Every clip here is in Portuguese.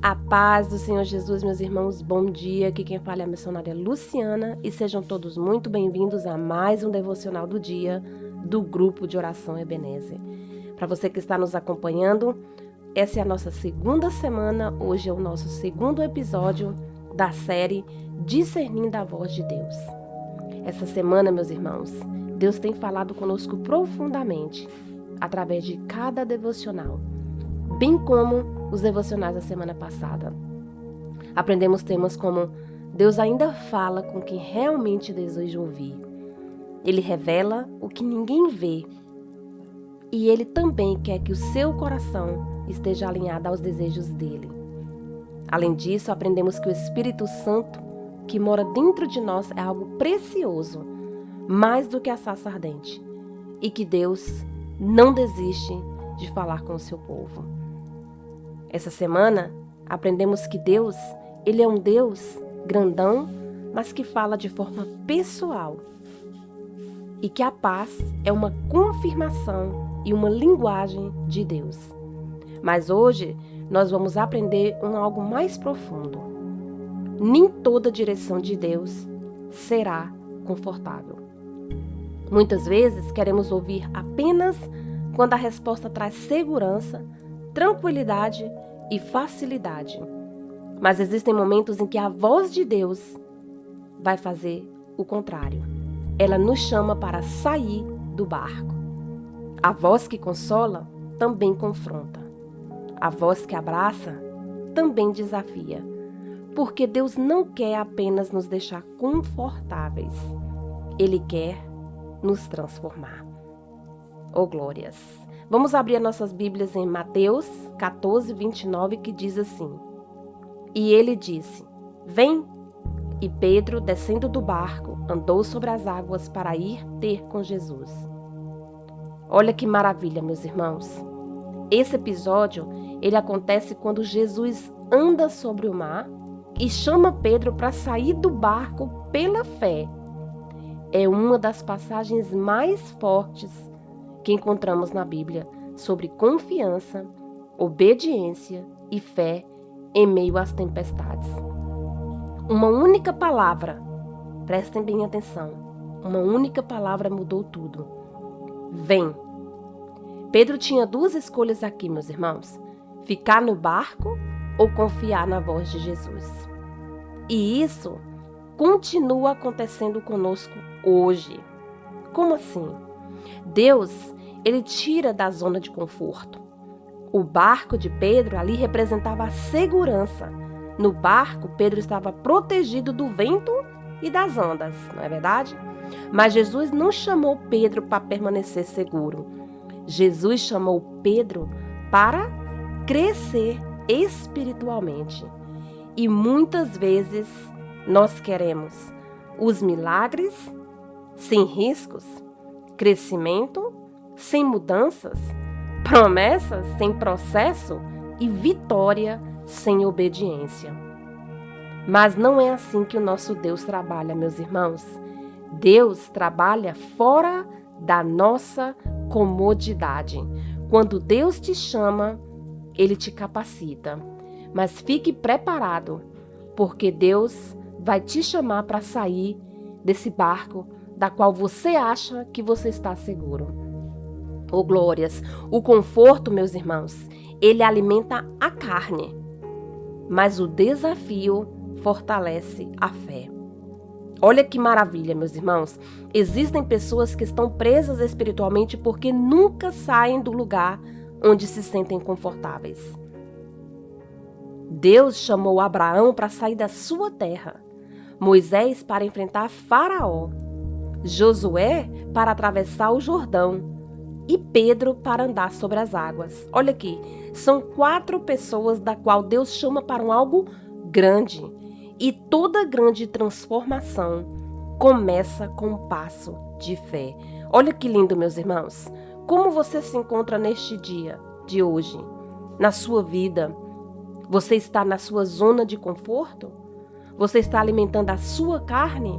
A paz do Senhor Jesus, meus irmãos, bom dia. Aqui quem fala é a missionária Luciana e sejam todos muito bem-vindos a mais um devocional do dia do Grupo de Oração Ebenezer. Para você que está nos acompanhando, essa é a nossa segunda semana, hoje é o nosso segundo episódio da série Discernindo a Voz de Deus. Essa semana, meus irmãos, Deus tem falado conosco profundamente através de cada devocional, bem como os devocionais da semana passada. Aprendemos temas como Deus ainda fala com quem realmente deseja ouvir. Ele revela o que ninguém vê. E Ele também quer que o seu coração esteja alinhado aos desejos dEle. Além disso, aprendemos que o Espírito Santo, que mora dentro de nós, é algo precioso, mais do que a sarça ardente. E que Deus não desiste de falar com o seu povo. Essa semana, aprendemos que Deus, Ele é um Deus grandão, mas que fala de forma pessoal. E que a paz é uma confirmação e uma linguagem de Deus. Mas hoje, nós vamos aprender algo mais profundo. Nem toda direção de Deus será confortável. Muitas vezes, queremos ouvir apenas quando a resposta traz segurança, tranquilidade e facilidade. Mas existem momentos em que a voz de Deus vai fazer o contrário. Ela nos chama para sair do barco. A voz que consola também confronta. A voz que abraça também desafia. Porque Deus não quer apenas nos deixar confortáveis. Ele quer nos transformar. Oh, glórias! Vamos abrir as nossas Bíblias em Mateus 14, 29, que diz assim: E ele disse: Vem! E Pedro, descendo do barco, andou sobre as águas para ir ter com Jesus. Olha que maravilha, meus irmãos! Esse episódio, ele acontece quando Jesus anda sobre o mar e chama Pedro para sair do barco pela fé. É uma das passagens mais fortes que encontramos na Bíblia sobre confiança, obediência e fé em meio às tempestades. Uma única palavra, prestem bem atenção, uma única palavra mudou tudo. Vem! Pedro tinha duas escolhas aqui, meus irmãos: ficar no barco ou confiar na voz de Jesus. E isso continua acontecendo conosco hoje. Como assim? Deus, Ele tira da zona de conforto. O barco de Pedro ali representava a segurança. No barco, Pedro estava protegido do vento e das ondas, não é verdade? Mas Jesus não chamou Pedro para permanecer seguro. Jesus chamou Pedro para crescer espiritualmente. E muitas vezes nós queremos os milagres sem riscos, crescimento sem mudanças, promessas sem processo e vitória sem obediência. Mas não é assim que o nosso Deus trabalha, meus irmãos. Deus trabalha fora da nossa comodidade. Quando Deus te chama, Ele te capacita. Mas fique preparado, porque Deus vai te chamar para sair desse barco da qual você acha que você está seguro. Oh, glórias! O conforto, meus irmãos, ele alimenta a carne, mas o desafio fortalece a fé. Olha que maravilha, meus irmãos! Existem pessoas que estão presas espiritualmente porque nunca saem do lugar onde se sentem confortáveis. Deus chamou Abraão para sair da sua terra, Moisés para enfrentar Faraó, Josué para atravessar o Jordão e Pedro para andar sobre as águas. Olha aqui, são 4 pessoas da qual Deus chama para algo grande. E toda grande transformação começa com um passo de fé. Olha que lindo, meus irmãos. Como você se encontra neste dia de hoje? Na sua vida? Você está na sua zona de conforto? Você está alimentando a sua carne?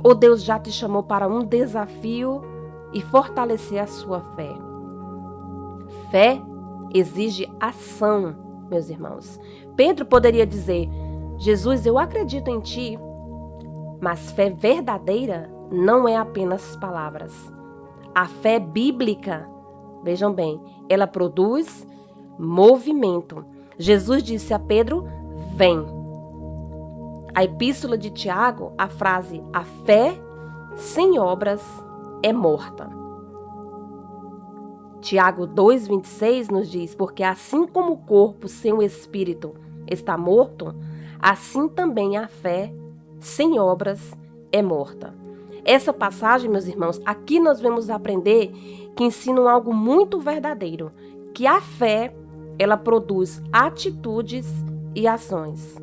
Ou Deus já te chamou para um desafio e fortalecer a sua fé? Fé exige ação meus irmãos. Pedro poderia dizer: Jesus, eu acredito em ti, mas fé verdadeira não é apenas palavras. A fé bíblica, vejam bem, ela produz movimento. Jesus disse a Pedro: vem. A epístola de Tiago, a frase: a fé sem obras é morta. Tiago 2,26 nos diz: porque assim como o corpo sem o espírito está morto, assim também a fé sem obras é morta. Essa passagem, meus irmãos, aqui nós vamos aprender que ensinam algo muito verdadeiro, que a fé, ela produz atitudes e ações.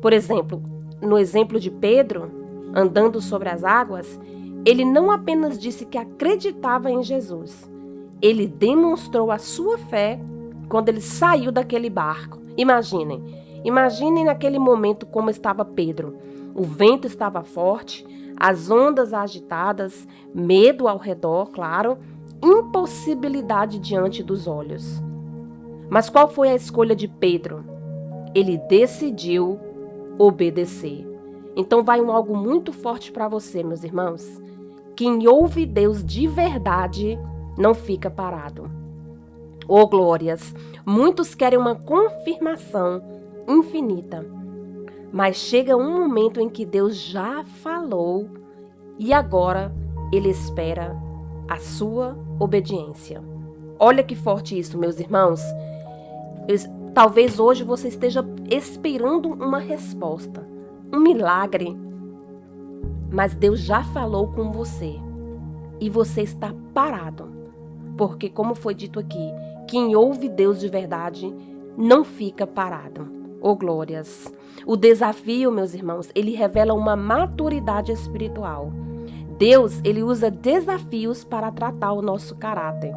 Por exemplo, no exemplo de Pedro, andando sobre as águas, ele não apenas disse que acreditava em Jesus, ele demonstrou a sua fé quando ele saiu daquele barco. Imaginem naquele momento como estava Pedro. O vento estava forte, as ondas agitadas, medo ao redor, claro, impossibilidade diante dos olhos. Mas qual foi a escolha de Pedro? Ele decidiu obedecer. Então vai algo muito forte para você, meus irmãos. Quem ouve Deus de verdade não fica parado. Oh, glórias! Muitos querem uma confirmação infinita. Mas chega um momento em que Deus já falou e agora Ele espera a sua obediência. Olha que forte isso, meus irmãos. Talvez hoje você esteja esperando uma resposta, um milagre. Mas Deus já falou com você e você está parado. Porque, como foi dito aqui, quem ouve Deus de verdade não fica parado. Oh, glórias! O desafio, meus irmãos, ele revela uma maturidade espiritual. Deus, ele usa desafios para tratar o nosso caráter.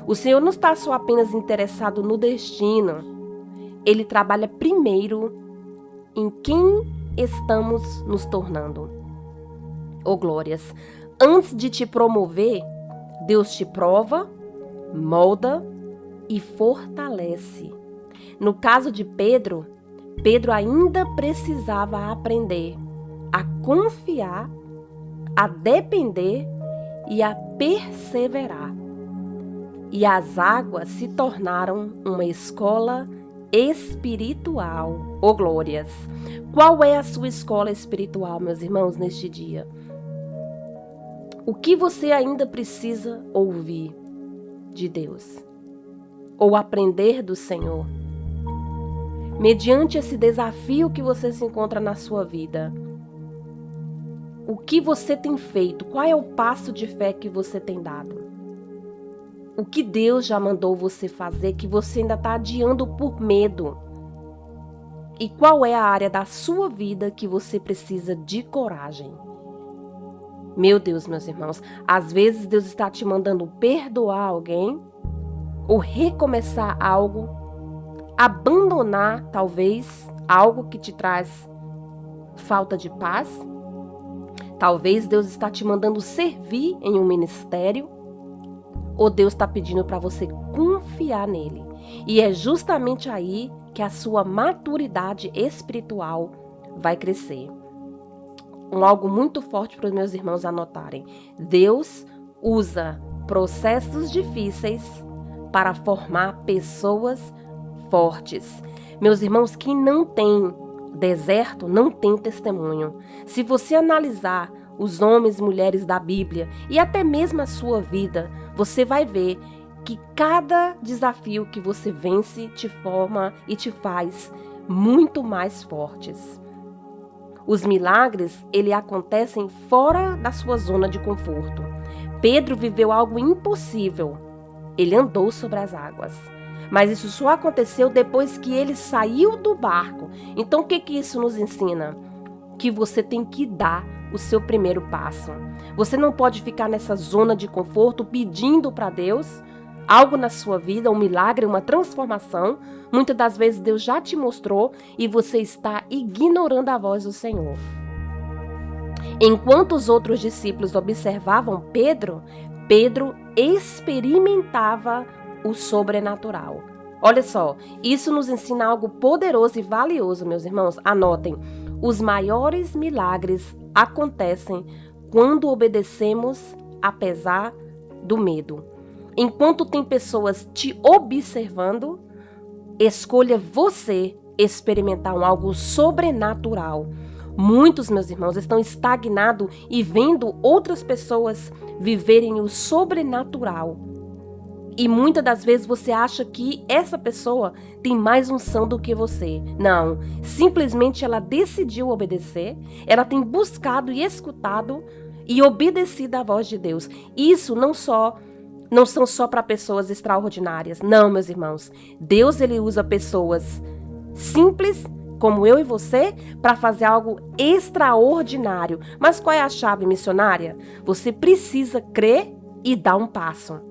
O Senhor não está só apenas interessado no destino. Ele trabalha primeiro em quem estamos nos tornando. Oh, glórias! Antes de te promover, Deus te prova, molda e fortalece. No caso de Pedro, Pedro ainda precisava aprender a confiar, a depender e a perseverar. E as águas se tornaram uma escola espiritual. Oh, glórias! Qual é a sua escola espiritual, meus irmãos, neste dia? O que você ainda precisa ouvir de Deus? Ou aprender do Senhor? Mediante esse desafio que você se encontra na sua vida, o que você tem feito? Qual é o passo de fé que você tem dado? O que Deus já mandou você fazer que você ainda está adiando por medo? E qual é a área da sua vida que você precisa de coragem? Meu Deus, meus irmãos, às vezes Deus está te mandando perdoar alguém, ou recomeçar algo, abandonar talvez algo que te traz falta de paz. Talvez Deus está te mandando servir em um ministério, ou Deus está pedindo para você confiar nele. E é justamente aí que a sua maturidade espiritual vai crescer. Algo muito forte para os meus irmãos anotarem. Deus usa processos difíceis para formar pessoas fortes. Meus irmãos, quem não tem deserto não tem testemunho. Se você analisar os homens e mulheres da Bíblia e até mesmo a sua vida, você vai ver que cada desafio que você vence te forma e te faz muito mais fortes. Os milagres, eles acontecem fora da sua zona de conforto. Pedro viveu algo impossível. Ele andou sobre as águas. Mas isso só aconteceu depois que ele saiu do barco. Então, o que isso nos ensina? Que você tem que dar o seu primeiro passo. Você não pode ficar nessa zona de conforto pedindo para Deus algo na sua vida, um milagre, uma transformação. Muitas das vezes Deus já te mostrou e você está ignorando a voz do Senhor. Enquanto os outros discípulos observavam Pedro, Pedro experimentava o sobrenatural. Olha só, isso nos ensina algo poderoso e valioso, meus irmãos. Anotem, os maiores milagres acontecem quando obedecemos apesar do medo. Enquanto tem pessoas te observando, escolha você experimentar algo sobrenatural. Muitos, meus irmãos, estão estagnados e vendo outras pessoas viverem o sobrenatural. E muitas das vezes você acha que essa pessoa tem mais unção do que você. Não, simplesmente ela decidiu obedecer, ela tem buscado e escutado e obedecido à voz de Deus. Isso não são só para pessoas extraordinárias. Não, meus irmãos. Deus, ele usa pessoas simples, como eu e você, para fazer algo extraordinário. Mas qual é a chave missionária? Você precisa crer e dar um passo.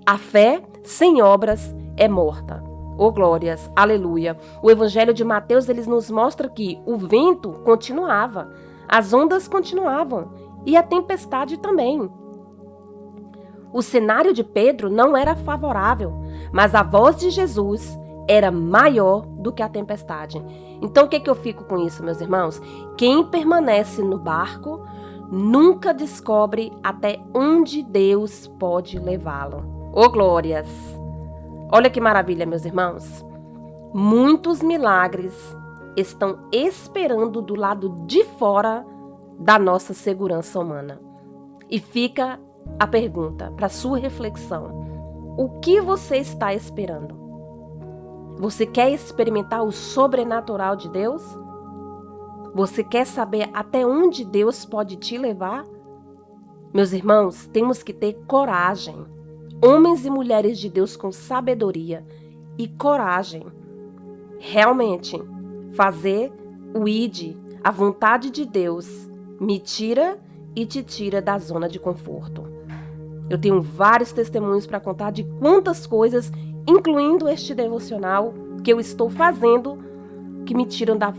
A fé sem obras é morta. Oh, glórias, aleluia. O Evangelho de Mateus, ele nos mostra que o vento continuava, as ondas continuavam e a tempestade também. O cenário de Pedro não era favorável, mas a voz de Jesus era maior do que a tempestade. Então, o que eu fico com isso, meus irmãos? Quem permanece no barco nunca descobre até onde Deus pode levá-lo. Oh, glórias! Olha que maravilha, meus irmãos. Muitos milagres estão esperando do lado de fora da nossa segurança humana. E fica a pergunta para sua reflexão: o que você está esperando? Você quer experimentar o sobrenatural de Deus? Você quer saber até onde Deus pode te levar? Meus irmãos, temos que ter coragem. Homens e mulheres de Deus com sabedoria e coragem. Realmente, fazer o ID, a vontade de Deus, me tira e te tira da zona de conforto. Eu tenho vários testemunhos para contar de quantas coisas, incluindo este devocional, que eu estou fazendo, que me tiram da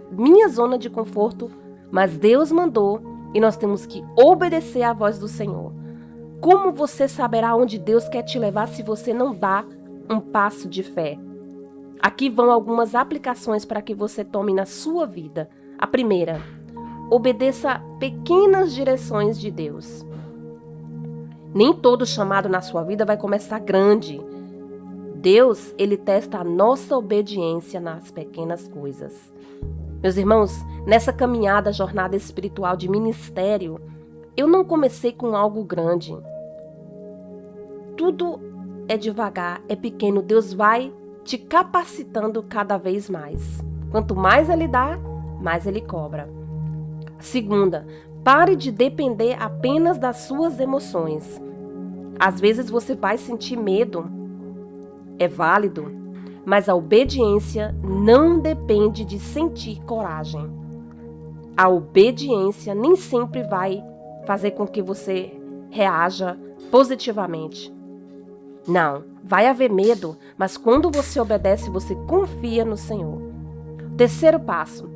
minha zona de conforto, mas Deus mandou e nós temos que obedecer à voz do Senhor. Como você saberá onde Deus quer te levar se você não dá um passo de fé? Aqui vão algumas aplicações para que você tome na sua vida. A primeira, obedeça pequenas direções de Deus. Nem todo chamado na sua vida vai começar grande. Deus, ele testa a nossa obediência nas pequenas coisas. Meus irmãos, nessa caminhada, jornada espiritual de ministério, eu não comecei com algo grande. Tudo é devagar, é pequeno. Deus vai te capacitando cada vez mais. Quanto mais Ele dá, mais Ele cobra. Segunda, pare de depender apenas das suas emoções. Às vezes você vai sentir medo. É válido, mas a obediência não depende de sentir coragem. A obediência nem sempre vai fazer com que você reaja positivamente. Não, vai haver medo, mas quando você obedece, você confia no Senhor. Terceiro passo,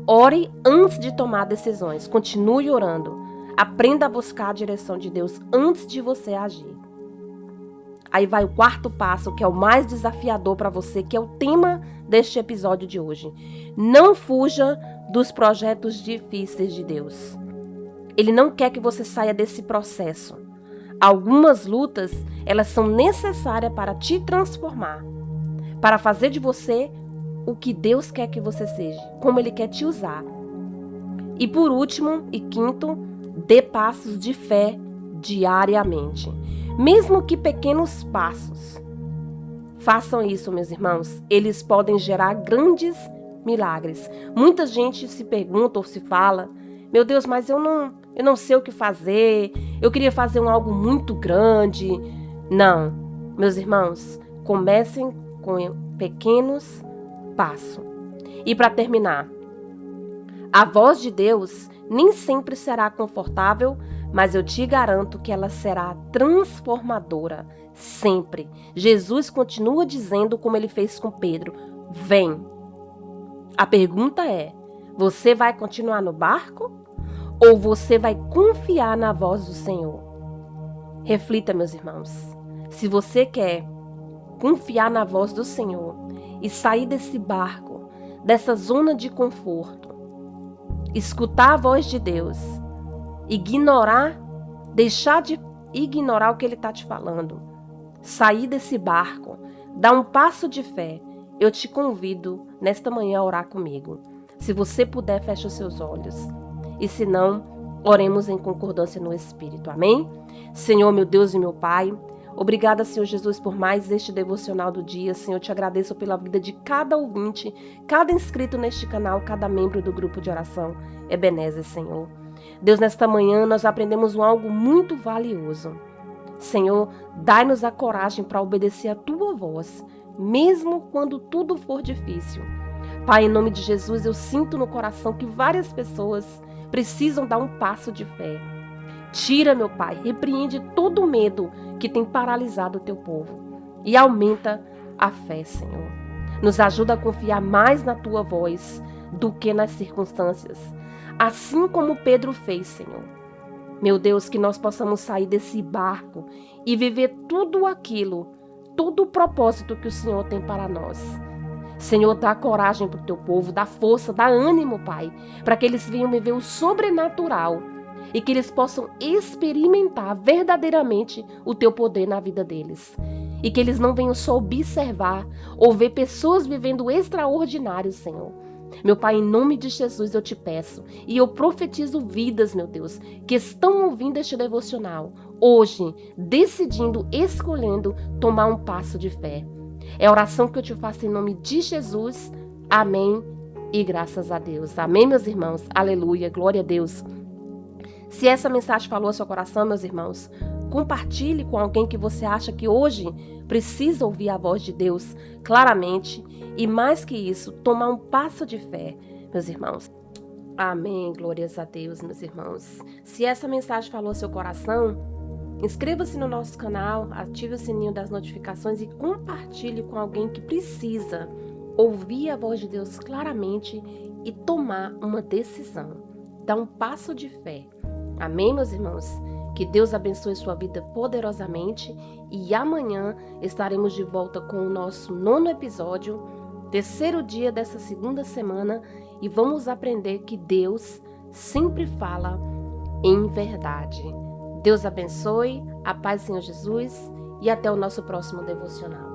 ore antes de tomar decisões. Continue orando. Aprenda a buscar a direção de Deus antes de você agir. Aí vai o quarto passo, que é o mais desafiador para você, que é o tema deste episódio de hoje. Não fuja dos projetos difíceis de Deus. Ele não quer que você saia desse processo. Algumas lutas, elas são necessárias para te transformar, para fazer de você o que Deus quer que você seja, como Ele quer te usar. E por último e quinto, dê passos de fé diariamente. Mesmo que pequenos passos. Façam isso, meus irmãos. Eles podem gerar grandes milagres. Muita gente se pergunta ou se fala: meu Deus, mas eu não sei o que fazer. Eu queria fazer algo muito grande. Não, meus irmãos, comecem com pequenos passos. E para terminar, a voz de Deus nem sempre será confortável, mas eu te garanto que ela será transformadora, sempre. Jesus continua dizendo, como ele fez com Pedro: vem. A pergunta é: você vai continuar no barco ou você vai confiar na voz do Senhor? Reflita, meus irmãos. Se você quer confiar na voz do Senhor e sair desse barco, dessa zona de conforto, escutar a voz de Deus, deixar de ignorar o que Ele está te falando, sair desse barco, dar um passo de fé, eu te convido nesta manhã a orar comigo. Se você puder, feche os seus olhos. E se não, oremos em concordância no Espírito. Amém? Senhor, meu Deus e meu Pai, obrigada, Senhor Jesus, por mais este devocional do dia. Senhor, eu te agradeço pela vida de cada ouvinte, cada inscrito neste canal, cada membro do grupo de oração Ebenezer, Senhor. Deus, nesta manhã nós aprendemos algo muito valioso. Senhor, dai-nos a coragem para obedecer a Tua voz, mesmo quando tudo for difícil. Pai, em nome de Jesus, eu sinto no coração que várias pessoas precisam dar um passo de fé. Tira, meu Pai, repreende todo o medo que tem paralisado o Teu povo e aumenta a fé, Senhor. Nos ajuda a confiar mais na Tua voz do que nas circunstâncias, assim como Pedro fez, Senhor. Meu Deus, que nós possamos sair desse barco e viver tudo aquilo, todo o propósito que o Senhor tem para nós. Senhor, dá coragem para o Teu povo, dá força, dá ânimo, Pai, para que eles venham viver o sobrenatural e que eles possam experimentar verdadeiramente o Teu poder na vida deles. E que eles não venham só observar ou ver pessoas vivendo o extraordinário, Senhor. Meu Pai, em nome de Jesus eu te peço e eu profetizo vidas, meu Deus, que estão ouvindo este devocional, hoje, decidindo, escolhendo tomar um passo de fé. É a oração que eu te faço em nome de Jesus. Amém e graças a Deus. Amém, meus irmãos. Aleluia, glória a Deus. Se essa mensagem falou ao seu coração, meus irmãos, compartilhe com alguém que você acha que hoje precisa ouvir a voz de Deus claramente e, mais que isso, tomar um passo de fé, meus irmãos. Amém, glórias a Deus, meus irmãos. Se essa mensagem falou ao seu coração, inscreva-se no nosso canal, ative o sininho das notificações e compartilhe com alguém que precisa ouvir a voz de Deus claramente e tomar uma decisão, dar um passo de fé. Amém, meus irmãos? Que Deus abençoe sua vida poderosamente e amanhã estaremos de volta com o nosso 9º episódio, 3º dia dessa 2ª semana, e vamos aprender que Deus sempre fala em verdade. Deus abençoe, a paz do Senhor Jesus e até o nosso próximo devocional.